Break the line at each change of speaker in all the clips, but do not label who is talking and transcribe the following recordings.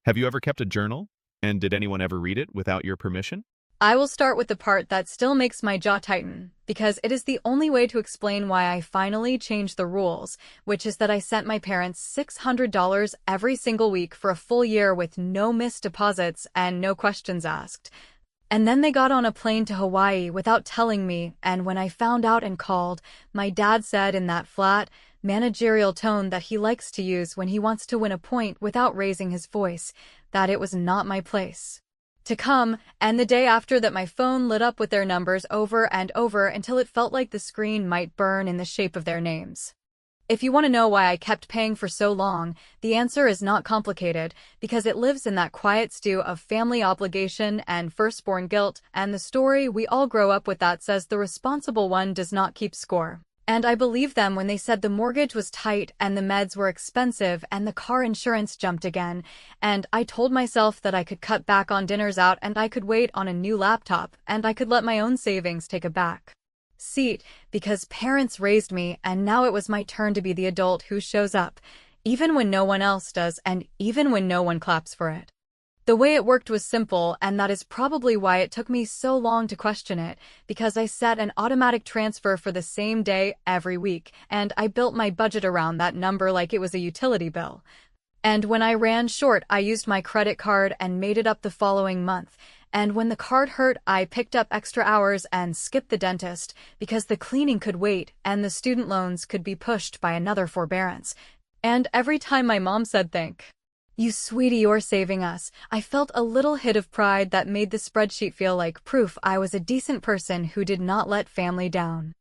Have you ever kept a journal? And did anyone ever read it without your permission?
I will start with the part that still makes my jaw tighten, because it is the only way to explain why I finally changed the rules, which is that I sent my parents $600 every single week for a full year with no missed deposits and no questions asked. And then they got on a plane to Hawaii without telling me, and when I found out and called, my dad said in that flat, managerial tone that he likes to use when he wants to win a point without raising his voice, that it was not my place to come, and the day after that my phone lit up with their numbers over and over until it felt like the screen might burn in the shape of their names. If you want to know why I kept paying for so long, the answer is not complicated, because it lives in that quiet stew of family obligation and firstborn guilt, and the story we all grow up with that says the responsible one does not keep score. And I believed them when they said the mortgage was tight and the meds were expensive and the car insurance jumped again, and I told myself that I could cut back on dinners out and I could wait on a new laptop and I could let my own savings take a back seat, because parents raised me and now it was my turn to be the adult who shows up, even when no one else does and even when no one claps for it. The way it worked was simple, and that is probably why it took me so long to question it, because I set an automatic transfer for the same day every week, and I built my budget around that number like it was a utility bill. And when I ran short, I used my credit card and made it up the following month. And when the card hurt, I picked up extra hours and skipped the dentist, because the cleaning could wait and the student loans could be pushed by another forbearance. And every time my mom said thank you, sweetie, you're saving us, I felt a little hit of pride that made the spreadsheet feel like proof I was a decent person who did not let family down.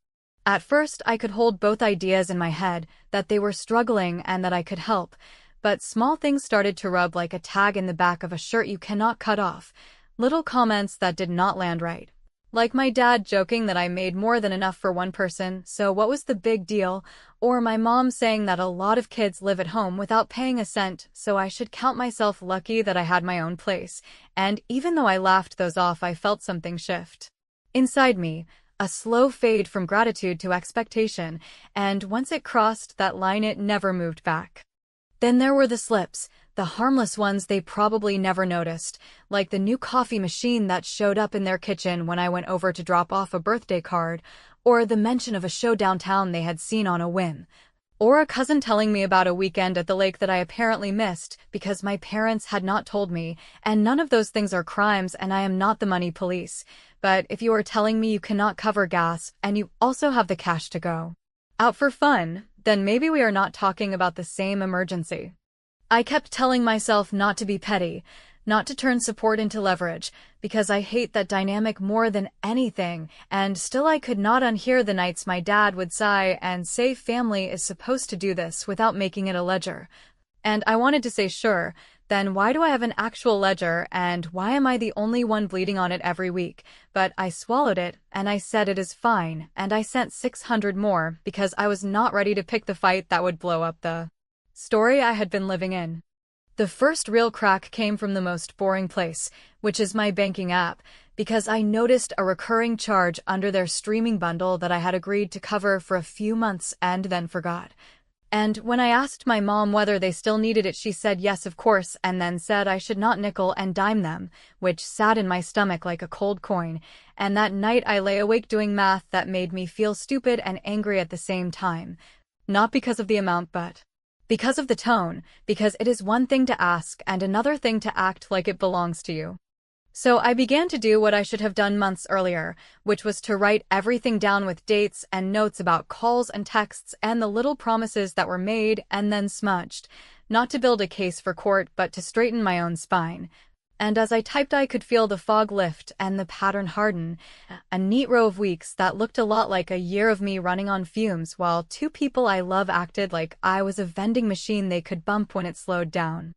At first, I could hold both ideas in my head, that they were struggling and that I could help, but small things started to rub like a tag in the back of a shirt you cannot cut off, little comments that did not land right. Like my dad joking that I made more than enough for one person, so what was the big deal? Or my mom saying that a lot of kids live at home without paying a cent, so I should count myself lucky that I had my own place. And even though I laughed those off, I felt something shift inside me, a slow fade from gratitude to expectation, and once it crossed that line it never moved back. Then there were the slips, the harmless ones they probably never noticed, like the new coffee machine that showed up in their kitchen when I went over to drop off a birthday card, or the mention of a show downtown they had seen on a whim, or a cousin telling me about a weekend at the lake that I apparently missed because my parents had not told me, and none of those things are crimes and I am not the money police. But if you are telling me you cannot cover gas and you also have the cash to go out for fun, then maybe we are not talking about the same emergency. I kept telling myself not to be petty, not to turn support into leverage, because I hate that dynamic more than anything, and still I could not unhear the nights my dad would sigh and say family is supposed to do this without making it a ledger. And I wanted to say sure, then why do I have an actual ledger and why am I the only one bleeding on it every week? But I swallowed it and I said it is fine, and I sent 600 more because I was not ready to pick the fight that would blow up the story I had been living in. The first real crack came from the most boring place, which is my banking app, because I noticed a recurring charge under their streaming bundle that I had agreed to cover for a few months and then forgot. And when I asked my mom whether they still needed it, she said yes, of course, and then said I should not nickel and dime them, which sat in my stomach like a cold coin. And that night I lay awake doing math that made me feel stupid and angry at the same time. Not because of the amount, but because of the tone, because it is one thing to ask and another thing to act like it belongs to you. So I began to do what I should have done months earlier, which was to write everything down with dates and notes about calls and texts and the little promises that were made and then smudged, not to build a case for court but to straighten my own spine. And as I typed I could feel the fog lift and the pattern harden, a neat row of weeks that looked a lot like a year of me running on fumes while two people I love acted like I was a vending machine they could bump when it slowed down.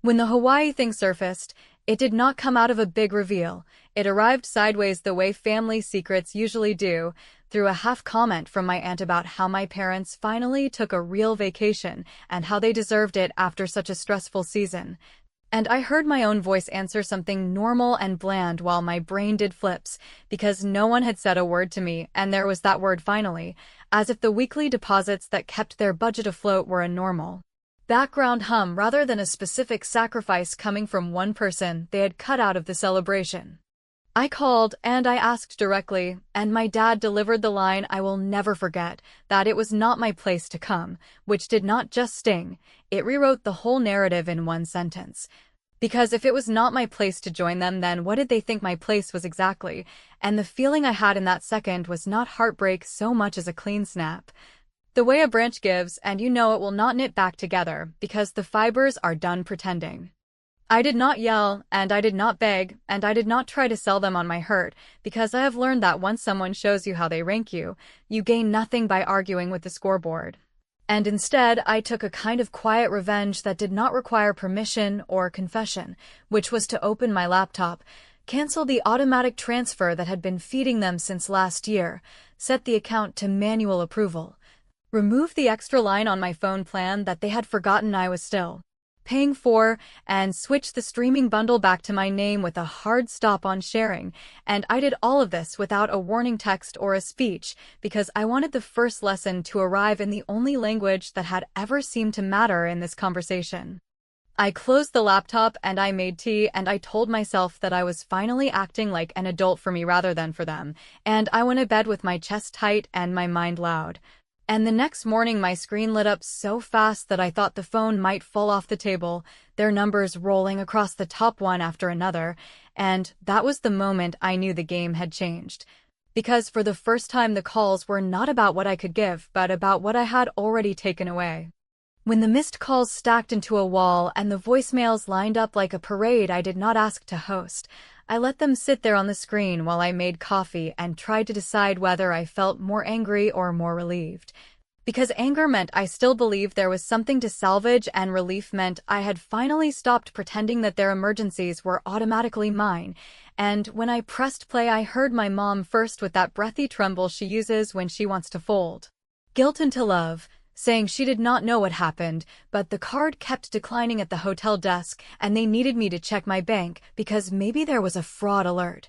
When the Hawaii thing surfaced, it did not come out of a big reveal. It arrived sideways the way family secrets usually do, through a half comment from my aunt about how my parents finally took a real vacation and how they deserved it after such a stressful season. And I heard my own voice answer something normal and bland while my brain did flips, because no one had said a word to me, and there was that word finally, as if the weekly deposits that kept their budget afloat were a normal background hum rather than a specific sacrifice coming from one person they had cut out of the celebration. I called and I asked directly, and my dad delivered the line I will never forget, that it was not my place to come, which did not just sting, it rewrote the whole narrative in one sentence. Because if it was not my place to join them, then what did they think my place was exactly? And the feeling I had in that second was not heartbreak so much as a clean snap. The way a branch gives, and you know it will not knit back together, because the fibers are done pretending. I did not yell, and I did not beg, and I did not try to sell them on my hurt, because I have learned that once someone shows you how they rank you, you gain nothing by arguing with the scoreboard. And instead, I took a kind of quiet revenge that did not require permission or confession, which was to open my laptop, cancel the automatic transfer that had been feeding them since last year, set the account to manual approval, remove the extra line on my phone plan that they had forgotten I was still paying for, and switch the streaming bundle back to my name with a hard stop on sharing, and I did all of this without a warning text or a speech, because I wanted the first lesson to arrive in the only language that had ever seemed to matter in this conversation. I closed the laptop and I made tea and I told myself that I was finally acting like an adult for me rather than for them, and I went to bed with my chest tight and my mind loud. And the next morning my screen lit up so fast that I thought the phone might fall off the table, their numbers rolling across the top one after another, and that was the moment I knew the game had changed. Because for the first time the calls were not about what I could give, but about what I had already taken away. When the missed calls stacked into a wall and the voicemails lined up like a parade I did not ask to host, I let them sit there on the screen while I made coffee and tried to decide whether I felt more angry or more relieved. Because anger meant I still believed there was something to salvage, and relief meant I had finally stopped pretending that their emergencies were automatically mine. And when I pressed play, I heard my mom first with that breathy tremble she uses when she wants to fold guilt into love, saying she did not know what happened, but the card kept declining at the hotel desk and they needed me to check my bank because maybe there was a fraud alert.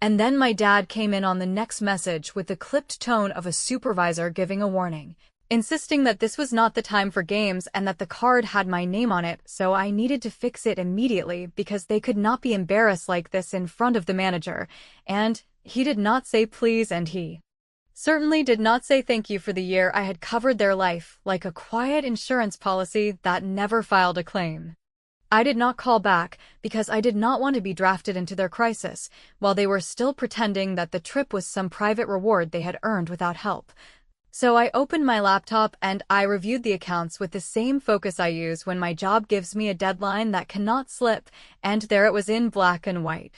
And then my dad came in on the next message with the clipped tone of a supervisor giving a warning, insisting that this was not the time for games and that the card had my name on it, so I needed to fix it immediately because they could not be embarrassed like this in front of the manager. And he did not say please, and he certainly did not say thank you for the year I had covered their life, like a quiet insurance policy that never filed a claim. I did not call back because I did not want to be drafted into their crisis, while they were still pretending that the trip was some private reward they had earned without help. So I opened my laptop and I reviewed the accounts with the same focus I use when my job gives me a deadline that cannot slip, and there it was in black and white.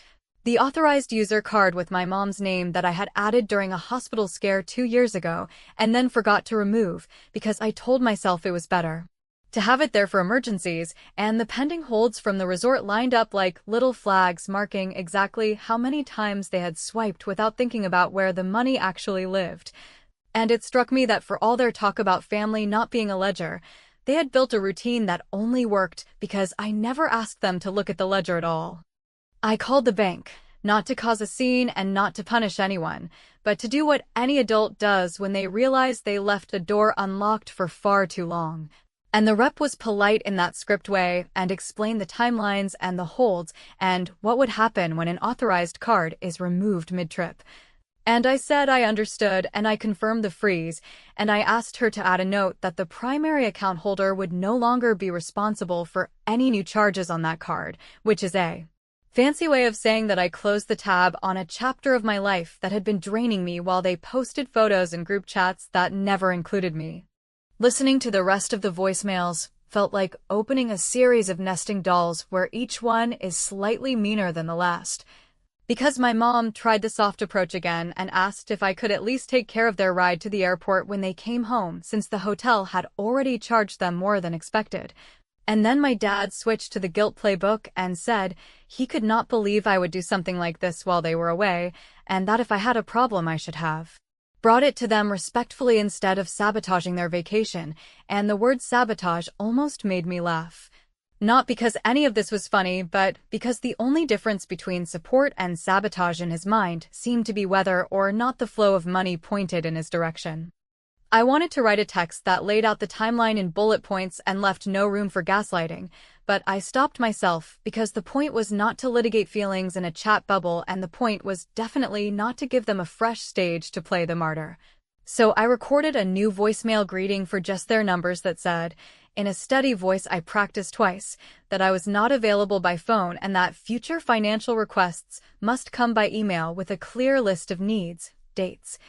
The authorized user card with my mom's name that I had added during a hospital scare 2 years ago and then forgot to remove because I told myself it was better to have it there for emergencies, and the pending holds from the resort lined up like little flags marking exactly how many times they had swiped without thinking about where the money actually lived. And it struck me that for all their talk about family not being a ledger, they had built a routine that only worked because I never asked them to look at the ledger at all. I called the bank, not to cause a scene and not to punish anyone, but to do what any adult does when they realize they left a door unlocked for far too long. And the rep was polite in that script way and explained the timelines and the holds and what would happen when an authorized card is removed mid-trip. And I said I understood, and I confirmed the freeze, and I asked her to add a note that the primary account holder would no longer be responsible for any new charges on that card, which is a fancy way of saying that I closed the tab on a chapter of my life that had been draining me while they posted photos in group chats that never included me. Listening to the rest of the voicemails felt like opening a series of nesting dolls where each one is slightly meaner than the last. Because my mom tried the soft approach again and asked if I could at least take care of their ride to the airport when they came home, since the hotel had already charged them more than expected. And then my dad switched to the guilt playbook and said he could not believe I would do something like this while they were away, and that if I had a problem I should have brought it to them respectfully instead of sabotaging their vacation, and the word sabotage almost made me laugh. Not because any of this was funny, but because the only difference between support and sabotage in his mind seemed to be whether or not the flow of money pointed in his direction. I wanted to write a text that laid out the timeline in bullet points and left no room for gaslighting, but I stopped myself because the point was not to litigate feelings in a chat bubble, and the point was definitely not to give them a fresh stage to play the martyr. So I recorded a new voicemail greeting for just their numbers that said, in a steady voice I practiced twice, that I was not available by phone and that future financial requests must come by email with a clear list of needs, dates,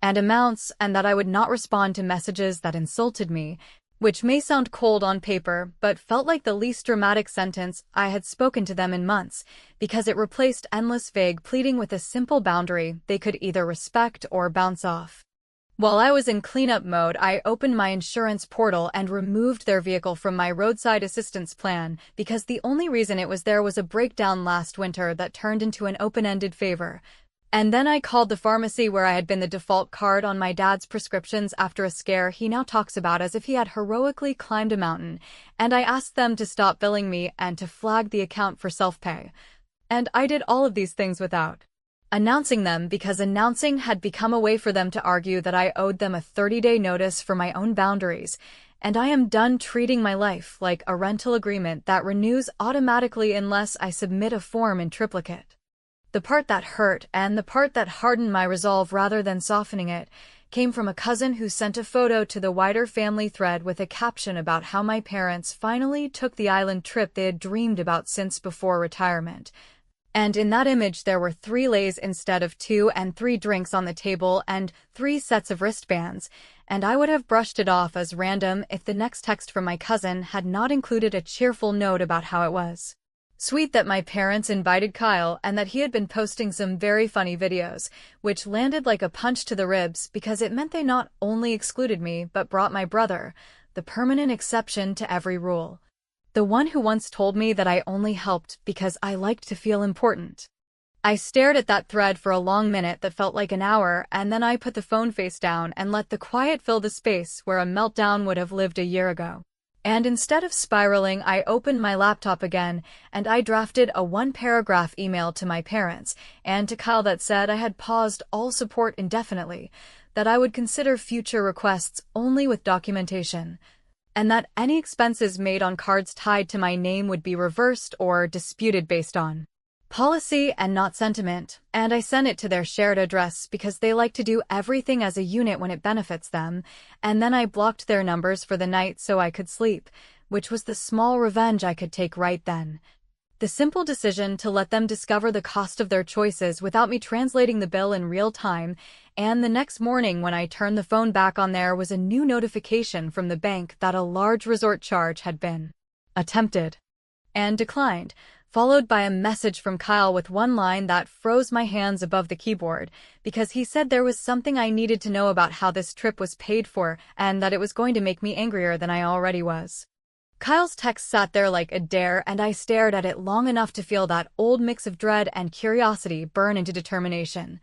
and amounts, and that I would not respond to messages that insulted me, which may sound cold on paper but felt like the least dramatic sentence I had spoken to them in months, because it replaced endless vague pleading with a simple boundary they could either respect or bounce off. While I was in cleanup mode, I opened my insurance portal and removed their vehicle from my roadside assistance plan because the only reason it was there was a breakdown last winter that turned into an open-ended favor. And then I called the pharmacy where I had been the default card on my dad's prescriptions after a scare he now talks about as if he had heroically climbed a mountain, and I asked them to stop billing me and to flag the account for self-pay. And I did all of these things without announcing them, because announcing had become a way for them to argue that I owed them a 30-day notice for my own boundaries, and I am done treating my life like a rental agreement that renews automatically unless I submit a form in triplicate. The part that hurt, and the part that hardened my resolve rather than softening it, came from a cousin who sent a photo to the wider family thread with a caption about how my parents finally took the island trip they had dreamed about since before retirement. And in that image there were 3 lays instead of 2, and 3 drinks on the table, and 3 sets of wristbands, and I would have brushed it off as random if the next text from my cousin had not included a cheerful note about how it was sweet that my parents invited Kyle and that he had been posting some very funny videos, which landed like a punch to the ribs because it meant they not only excluded me but brought my brother, the permanent exception to every rule. The one who once told me that I only helped because I liked to feel important. I stared at that thread for a long minute that felt like an hour, and then I put the phone face down and let the quiet fill the space where a meltdown would have lived a year ago. And instead of spiraling, I opened my laptop again, and I drafted a 1-paragraph email to my parents and to Kyle that said I had paused all support indefinitely, that I would consider future requests only with documentation, and that any expenses made on cards tied to my name would be reversed or disputed based on policy and not sentiment. And I sent it to their shared address because they like to do everything as a unit when it benefits them, and then I blocked their numbers for the night so I could sleep, which was the small revenge I could take right then. The simple decision to let them discover the cost of their choices without me translating the bill in real time, and the next morning when I turned the phone back on there was a new notification from the bank that a large resort charge had been attempted and declined, followed by a message from Kyle with one line that froze my hands above the keyboard, because he said there was something I needed to know about how this trip was paid for and that it was going to make me angrier than I already was. Kyle's text sat there like a dare, and I stared at it long enough to feel that old mix of dread and curiosity burn into determination.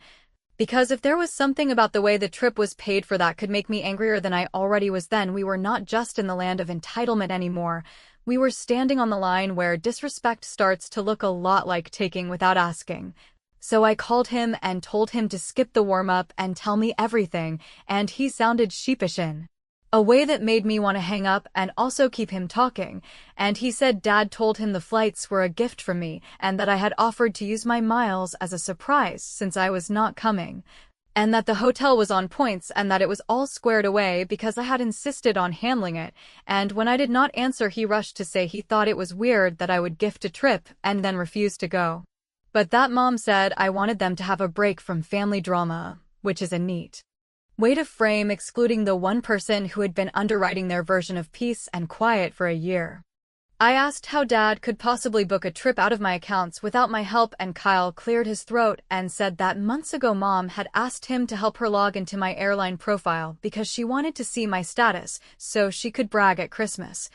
Because if there was something about the way the trip was paid for that could make me angrier than I already was, then we were not just in the land of entitlement anymore. We were standing on the line where disrespect starts to look a lot like taking without asking. So I called him and told him to skip the warm-up and tell me everything, and he sounded sheepish in a way that made me want to hang up and also keep him talking, and he said Dad told him the flights were a gift from me and that I had offered to use my miles as a surprise since I was not coming, and that the hotel was on points and that it was all squared away because I had insisted on handling it, and when I did not answer he rushed to say he thought it was weird that I would gift a trip and then refuse to go. But that mom said I wanted them to have a break from family drama, which is a neat way to frame excluding the one person who had been underwriting their version of peace and quiet for a year. I asked how Dad could possibly book a trip out of my accounts without my help, and Kyle cleared his throat and said that months ago Mom had asked him to help her log into my airline profile because she wanted to see my status so she could brag at Christmas.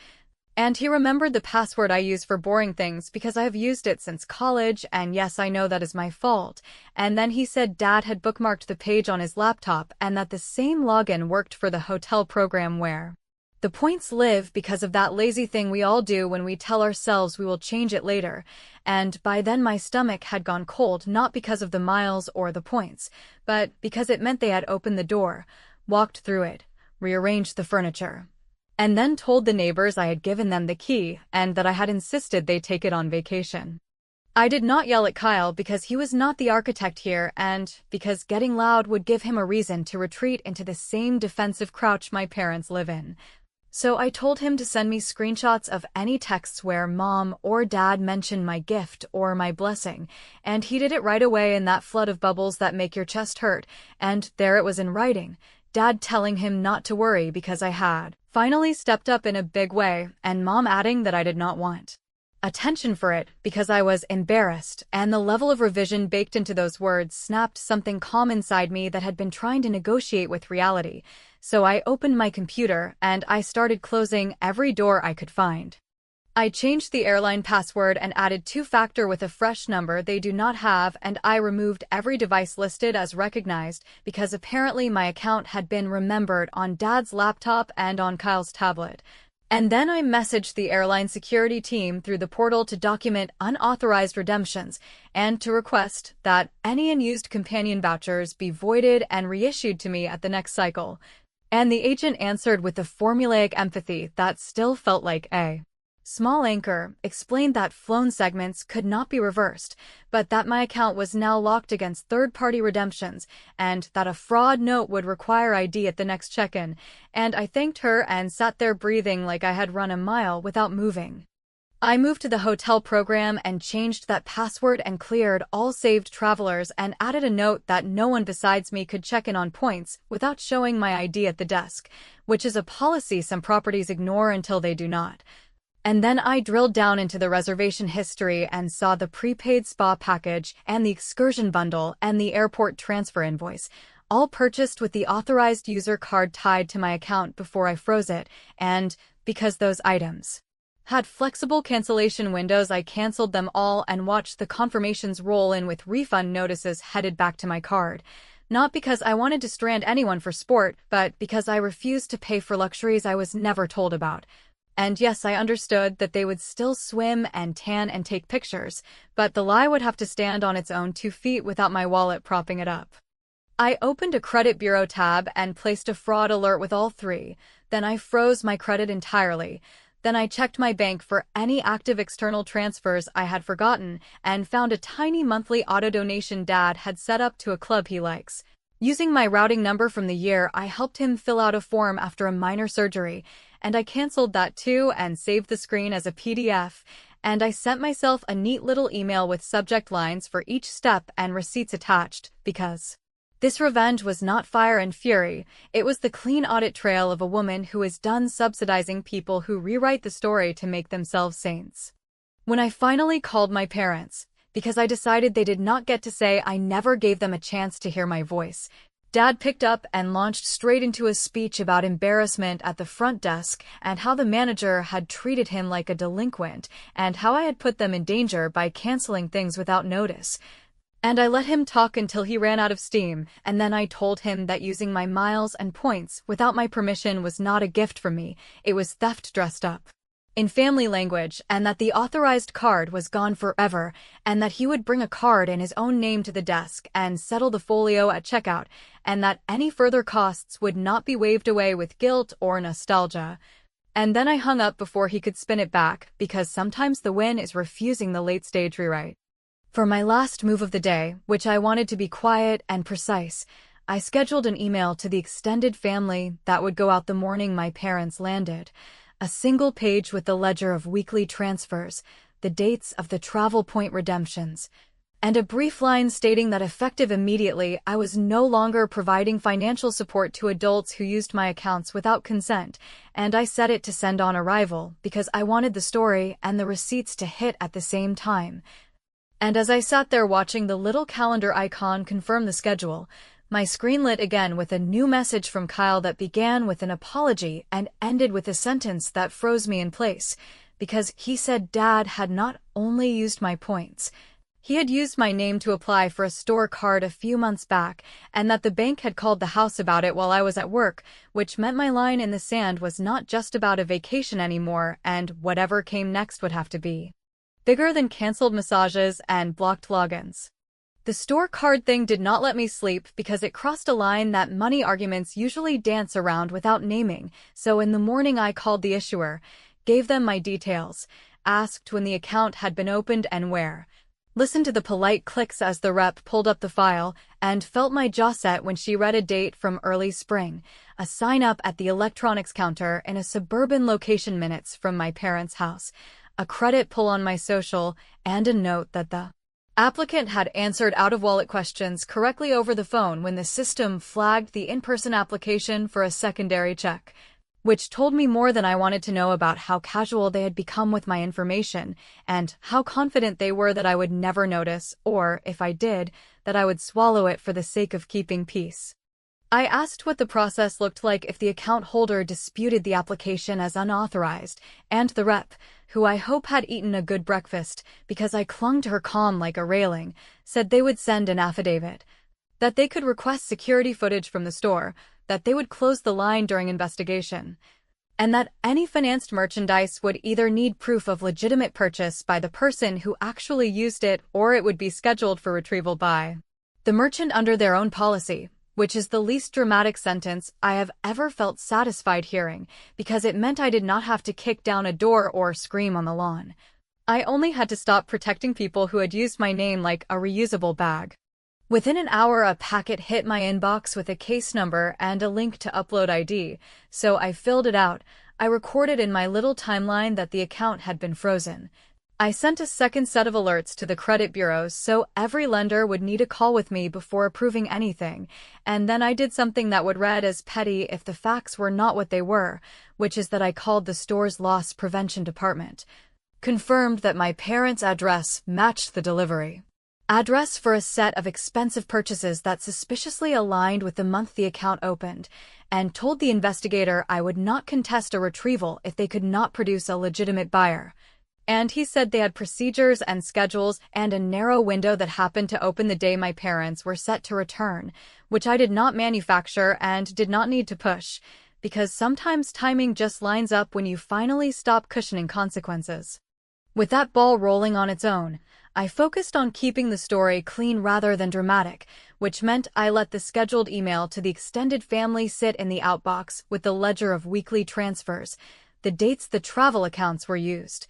And he remembered the password I use for boring things because I have used it since college, and yes, I know that is my fault. And then he said Dad had bookmarked the page on his laptop and that the same login worked for the hotel program where the points live because of that lazy thing we all do when we tell ourselves we will change it later. And by then my stomach had gone cold, not because of the miles or the points, but because it meant they had opened the door, walked through it, rearranged the furniture, and then told the neighbors I had given them the key and that I had insisted they take it on vacation. I did not yell at Kyle because he was not the architect here and because getting loud would give him a reason to retreat into the same defensive crouch my parents live in. So I told him to send me screenshots of any texts where mom or dad mentioned my gift or my blessing, and he did it right away in that flood of bubbles that make your chest hurt, and there it was in writing, dad telling him not to worry because I had finally stepped up in a big way, and mom adding that I did not want attention for it because I was embarrassed, and the level of revision baked into those words snapped something calm inside me that had been trying to negotiate with reality. So I opened my computer and I started closing every door I could find. I changed the airline password and added two-factor with a fresh number they do not have, and I removed every device listed as recognized because apparently my account had been remembered on Dad's laptop and on Kyle's tablet. And then I messaged the airline security team through the portal to document unauthorized redemptions and to request that any unused companion vouchers be voided and reissued to me at the next cycle. And the agent answered with a formulaic empathy that still felt like a small anchor, explained that flown segments could not be reversed, but that my account was now locked against third-party redemptions, and that a fraud note would require ID at the next check-in, and I thanked her and sat there breathing like I had run a mile without moving. I moved to the hotel program and changed that password and cleared all saved travelers and added a note that no one besides me could check in on points without showing my ID at the desk, which is a policy some properties ignore until they do not. And then I drilled down into the reservation history and saw the prepaid spa package and the excursion bundle and the airport transfer invoice, all purchased with the authorized user card tied to my account before I froze it, and because those items had flexible cancellation windows, I canceled them all and watched the confirmations roll in with refund notices headed back to my card. Not because I wanted to strand anyone for sport, but because I refused to pay for luxuries I was never told about. And yes, I understood that they would still swim and tan and take pictures, but the lie would have to stand on its own 2 feet without my wallet propping it up. I opened a credit bureau tab and placed a fraud alert with all 3. Then I froze my credit entirely. Then I checked my bank for any active external transfers I had forgotten and found a tiny monthly auto donation Dad had set up to a club he likes. Using my routing number from the year, I helped him fill out a form after a minor surgery, and I canceled that too and saved the screen as a PDF, and I sent myself a neat little email with subject lines for each step and receipts attached, because this revenge was not fire and fury, it was the clean audit trail of a woman who is done subsidizing people who rewrite the story to make themselves saints. When I finally called my parents, because I decided they did not get to say I never gave them a chance to hear my voice, Dad picked up and launched straight into a speech about embarrassment at the front desk and how the manager had treated him like a delinquent and how I had put them in danger by canceling things without notice. And I let him talk until he ran out of steam, and then I told him that using my miles and points without my permission was not a gift from me, it was theft dressed up in family language, and that the authorized card was gone forever, and that he would bring a card in his own name to the desk and settle the folio at checkout, and that any further costs would not be waved away with guilt or nostalgia. And then I hung up before he could spin it back, because sometimes the win is refusing the late-stage rewrite. For my last move of the day, which I wanted to be quiet and precise, I scheduled an email to the extended family that would go out the morning my parents landed. A single page with the ledger of weekly transfers, the dates of the travel point redemptions, and a brief line stating that effective immediately, I was no longer providing financial support to adults who used my accounts without consent, and I set it to send on arrival because I wanted the story and the receipts to hit at the same time. And as I sat there watching the little calendar icon confirm the schedule, my screen lit again with a new message from Kyle that began with an apology and ended with a sentence that froze me in place, because he said Dad had not only used my points, he had used my name to apply for a store card a few months back, and that the bank had called the house about it while I was at work, which meant my line in the sand was not just about a vacation anymore, and whatever came next would have to be bigger than canceled massages and blocked logins. The store card thing did not let me sleep because it crossed a line that money arguments usually dance around without naming, so in the morning I called the issuer, gave them my details, asked when the account had been opened and where, listened to the polite clicks as the rep pulled up the file, and felt my jaw set when she read a date from early spring, a sign-up at the electronics counter in a suburban location minutes from my parents' house, a credit pull on my social, and a note that the applicant had answered out-of-wallet questions correctly over the phone when the system flagged the in-person application for a secondary check, which told me more than I wanted to know about how casual they had become with my information and how confident they were that I would never notice, or, if I did, that I would swallow it for the sake of keeping peace. I asked what the process looked like if the account holder disputed the application as unauthorized, and the rep, who I hope had eaten a good breakfast because I clung to her calm like a railing, said they would send an affidavit, that they could request security footage from the store, that they would close the line during investigation, and that any financed merchandise would either need proof of legitimate purchase by the person who actually used it or it would be scheduled for retrieval by the merchant under their own policy, which is the least dramatic sentence I have ever felt satisfied hearing, because it meant I did not have to kick down a door or scream on the lawn. I only had to stop protecting people who had used my name like a reusable bag. Within an hour, a packet hit my inbox with a case number and a link to upload ID, so I filled it out. I recorded in my little timeline that the account had been frozen. I sent a second set of alerts to the credit bureaus so every lender would need a call with me before approving anything, and then I did something that would read as petty if the facts were not what they were, which is that I called the store's loss prevention department. Confirmed that my parents' address matched the delivery address for a set of expensive purchases that suspiciously aligned with the month the account opened, and told the investigator I would not contest a retrieval if they could not produce a legitimate buyer. And he said they had procedures and schedules and a narrow window that happened to open the day my parents were set to return, which I did not manufacture and did not need to push, because sometimes timing just lines up when you finally stop cushioning consequences. With that ball rolling on its own, I focused on keeping the story clean rather than dramatic, which meant I let the scheduled email to the extended family sit in the outbox with the ledger of weekly transfers, the dates the travel accounts were used,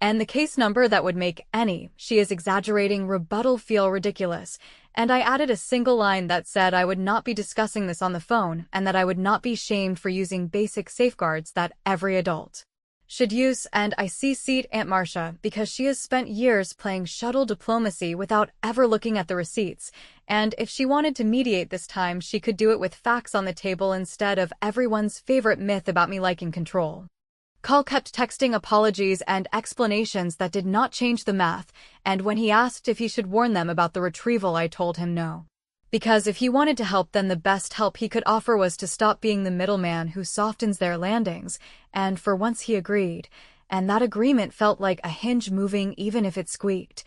and the case number that would make any "she is exaggerating" rebuttal feel ridiculous, and I added a single line that said I would not be discussing this on the phone and that I would not be shamed for using basic safeguards that every adult should use, and I CC'd Aunt Marcia because she has spent years playing shuttle diplomacy without ever looking at the receipts, and if she wanted to mediate this time she could do it with facts on the table instead of everyone's favorite myth about me liking control. Call kept texting apologies and explanations that did not change the math, and when he asked if he should warn them about the retrieval I told him no. Because if he wanted to help, then the best help he could offer was to stop being the middleman who softens their landings, and for once he agreed, and that agreement felt like a hinge moving even if it squeaked.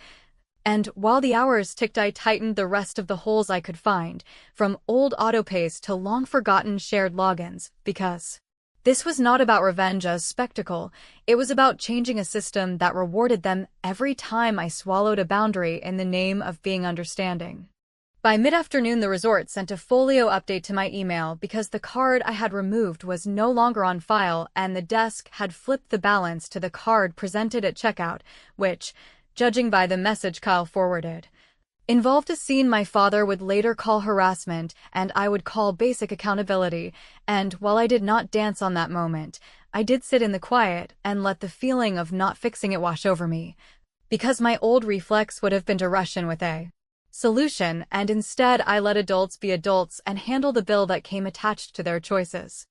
And while the hours ticked, I tightened the rest of the holes I could find, from old autopays to long-forgotten shared logins, because this was not about revenge as spectacle, it was about changing a system that rewarded them every time I swallowed a boundary in the name of being understanding. By mid-afternoon, the resort sent a folio update to my email because the card I had removed was no longer on file and the desk had flipped the balance to the card presented at checkout, which, judging by the message Kyle forwarded, involved a scene my father would later call harassment and I would call basic accountability, and while I did not dance on that moment, I did sit in the quiet and let the feeling of not fixing it wash over me, because my old reflex would have been to rush in with a solution, and instead I let adults be adults and handle the bill that came attached to their choices.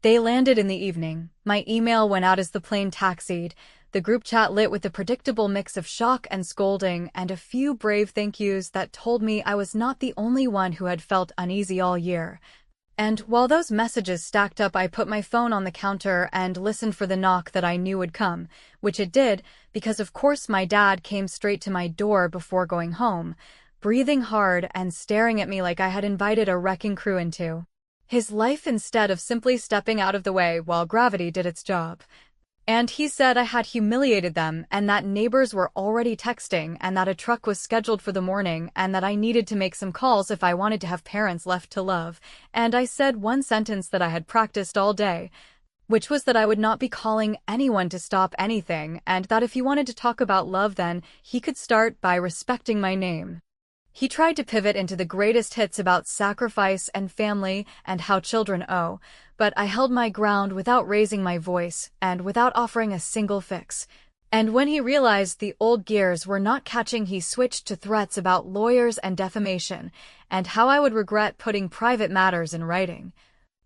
They landed in the evening, my email went out as the plane taxied, the group chat lit with the predictable mix of shock and scolding and a few brave thank yous that told me I was not the only one who had felt uneasy all year. And while those messages stacked up, I put my phone on the counter and listened for the knock that I knew would come, which it did, because of course my dad came straight to my door before going home, breathing hard and staring at me like I had invited a wrecking crew into his life instead of simply stepping out of the way while gravity did its job. And he said I had humiliated them and that neighbors were already texting and that a truck was scheduled for the morning and that I needed to make some calls if I wanted to have parents left to love. And I said one sentence that I had practiced all day, which was that I would not be calling anyone to stop anything and that if he wanted to talk about love then he could start by respecting my name. He tried to pivot into the greatest hits about sacrifice and family and how children owe, but I held my ground without raising my voice and without offering a single fix. And when he realized the old gears were not catching, he switched to threats about lawyers and defamation, and how I would regret putting private matters in writing.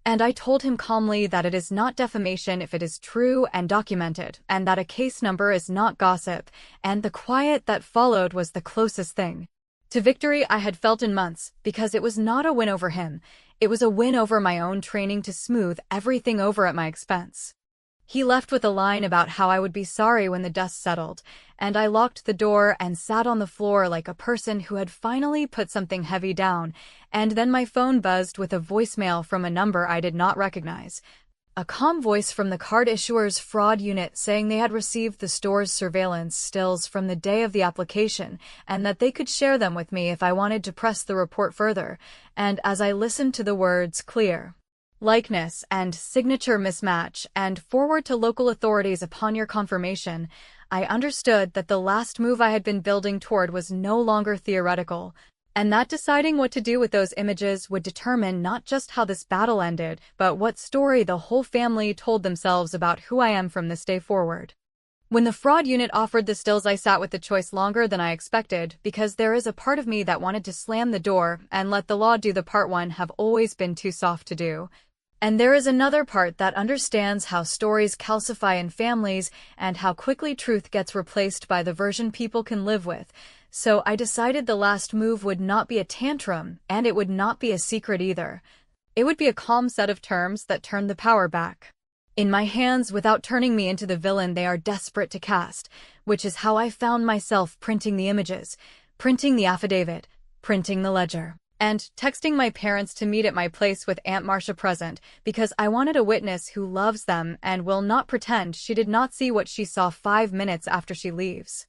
And I told him calmly that it is not defamation if it is true and documented, and that a case number is not gossip, and the quiet that followed was the closest thing to victory I had felt in months, because it was not a win over him, it was a win over my own training to smooth everything over at my expense. He left with a line about how I would be sorry when the dust settled, and I locked the door and sat on the floor like a person who had finally put something heavy down, and then my phone buzzed with a voicemail from a number I did not recognize. A calm voice from the card issuer's fraud unit saying they had received the store's surveillance stills from the day of the application and that they could share them with me if I wanted to press the report further. And as I listened to the words clear likeness and signature mismatch and forward to local authorities upon your confirmation, I understood that the last move I had been building toward was no longer theoretical, and that deciding what to do with those images would determine not just how this battle ended, but what story the whole family told themselves about who I am from this day forward. When the fraud unit offered the stills, I sat with the choice longer than I expected, because there is a part of me that wanted to slam the door and let the law do the part one have always been too soft to do. And there is another part that understands how stories calcify in families and how quickly truth gets replaced by the version people can live with. So I decided the last move would not be a tantrum, and it would not be a secret either. It would be a calm set of terms that turned the power back in my hands without turning me into the villain they are desperate to cast, which is how I found myself printing the images, printing the affidavit, printing the ledger, and texting my parents to meet at my place with Aunt Marcia present, because I wanted a witness who loves them and will not pretend she did not see what she saw 5 minutes after she leaves.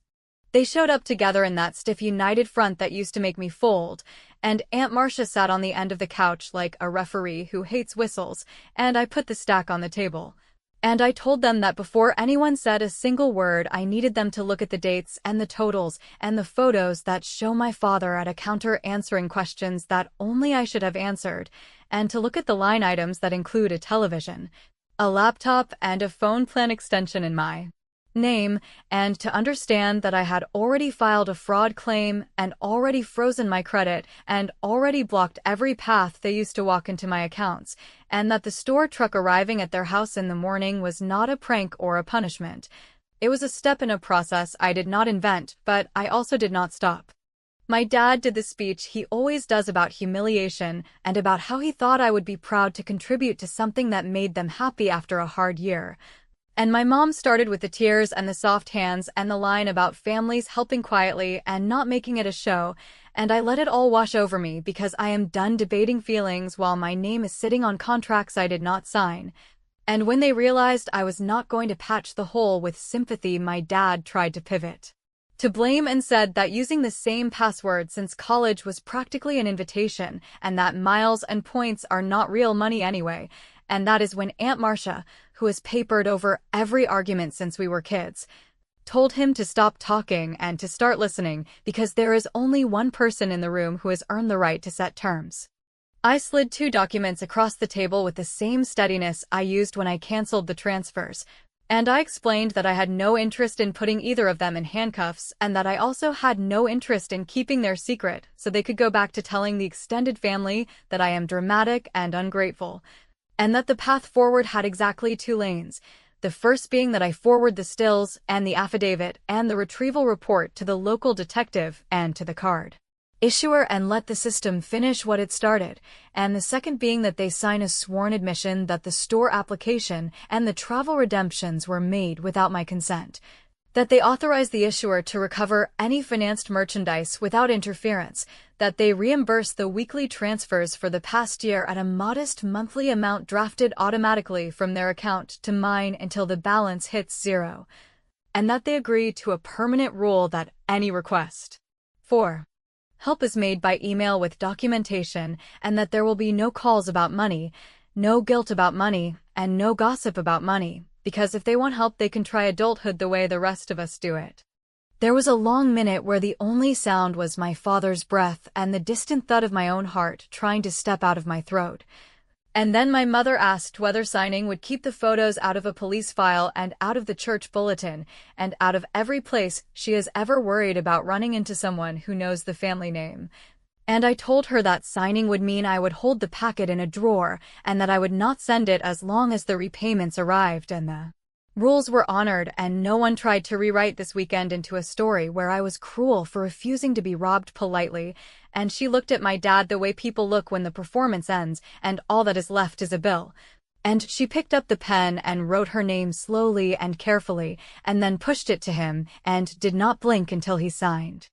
They showed up together in that stiff united front that used to make me fold, and Aunt Marcia sat on the end of the couch like a referee who hates whistles, and I put the stack on the table. And I told them that before anyone said a single word, I needed them to look at the dates and the totals and the photos that show my father at a counter answering questions that only I should have answered, and to look at the line items that include a television, a laptop, and a phone plan extension in my name, and to understand that I had already filed a fraud claim and already frozen my credit and already blocked every path they used to walk into my accounts, and that the store truck arriving at their house in the morning was not a prank or a punishment. It was a step in a process I did not invent, but I also did not stop. My dad did the speech he always does about humiliation and about how he thought I would be proud to contribute to something that made them happy after a hard year. And my mom started with the tears and the soft hands and the line about families helping quietly and not making it a show, and I let it all wash over me because I am done debating feelings while my name is sitting on contracts I did not sign. And when they realized I was not going to patch the hole with sympathy, my dad tried to pivot to blame and said that using the same password since college was practically an invitation and that miles and points are not real money anyway. And that is when Aunt Marcia, who has papered over every argument since we were kids, told him to stop talking and to start listening because there is only one person in the room who has earned the right to set terms. I slid 2 documents across the table with the same steadiness I used when I canceled the transfers, and I explained that I had no interest in putting either of them in handcuffs and that I also had no interest in keeping their secret so they could go back to telling the extended family that I am dramatic and ungrateful, and that the path forward had exactly 2 lanes, the first being that I forward the stills and the affidavit and the retrieval report to the local detective and to the card issuer and let the system finish what it started, and the second being that they sign a sworn admission that the store application and the travel redemptions were made without my consent, that they authorize the issuer to recover any financed merchandise without interference, that they reimburse the weekly transfers for the past year at a modest monthly amount drafted automatically from their account to mine until the balance hits zero, and that they agree to a permanent rule that any request for help is made by email with documentation, and that there will be no calls about money, no guilt about money, and no gossip about money, because if they want help they can try adulthood the way the rest of us do it. There was a long minute where the only sound was my father's breath and the distant thud of my own heart trying to step out of my throat. And then my mother asked whether signing would keep the photos out of a police file and out of the church bulletin, and out of every place she has ever worried about running into someone who knows the family name. And I told her that signing would mean I would hold the packet in a drawer, and that I would not send it as long as the repayments arrived and the rules were honored, and no one tried to rewrite this weekend into a story where I was cruel for refusing to be robbed politely, and she looked at my dad the way people look when the performance ends and all that is left is a bill. And she picked up the pen and wrote her name slowly and carefully, and then pushed it to him and did not blink until he signed.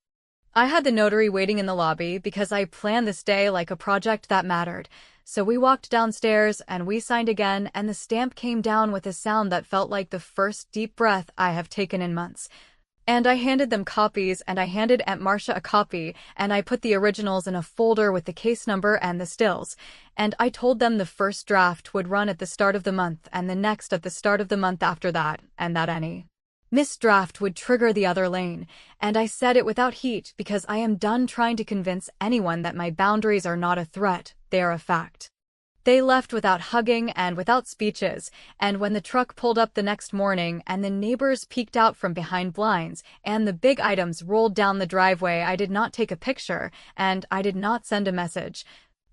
I had the notary waiting in the lobby because I planned this day like a project that mattered. So we walked downstairs and we signed again, and the stamp came down with a sound that felt like the first deep breath I have taken in months. And I handed them copies, and I handed Aunt Marcia a copy, and I put the originals in a folder with the case number and the stills. And I told them the first draft would run at the start of the month and the next at the start of the month after that, and that any misdraft would trigger the other lane. And I said it without heat because I am done trying to convince anyone that my boundaries are not a threat, they are a fact. They left without hugging and without speeches, and when the truck pulled up the next morning and the neighbors peeked out from behind blinds and the big items rolled down the driveway, I did not take a picture and I did not send a message.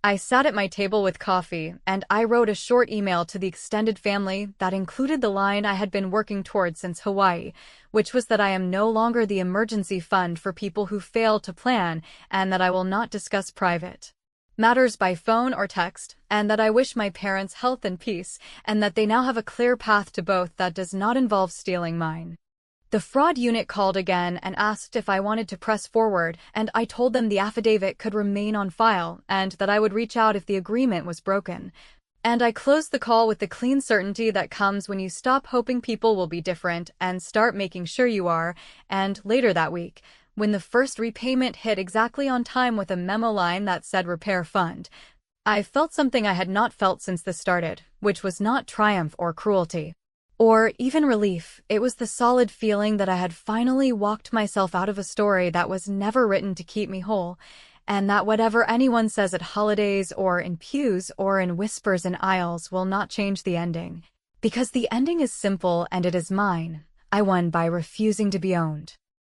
I sat at my table with coffee, and I wrote a short email to the extended family that included the line I had been working toward since Hawaii, which was that I am no longer the emergency fund for people who fail to plan, and that I will not discuss private matters by phone or text, and that I wish my parents health and peace, and that they now have a clear path to both that does not involve stealing mine. The fraud unit called again and asked if I wanted to press forward, and I told them the affidavit could remain on file and that I would reach out if the agreement was broken. And I closed the call with the clean certainty that comes when you stop hoping people will be different and start making sure you are. And later that week, when the first repayment hit exactly on time with a memo line that said repair fund, I felt something I had not felt since this started, which was not triumph or cruelty or even relief. It was the solid feeling that I had finally walked myself out of a story that was never written to keep me whole, and that whatever anyone says at holidays or in pews or in whispers in aisles will not change the ending. Because the ending is simple and it is mine. I won by refusing to be owned.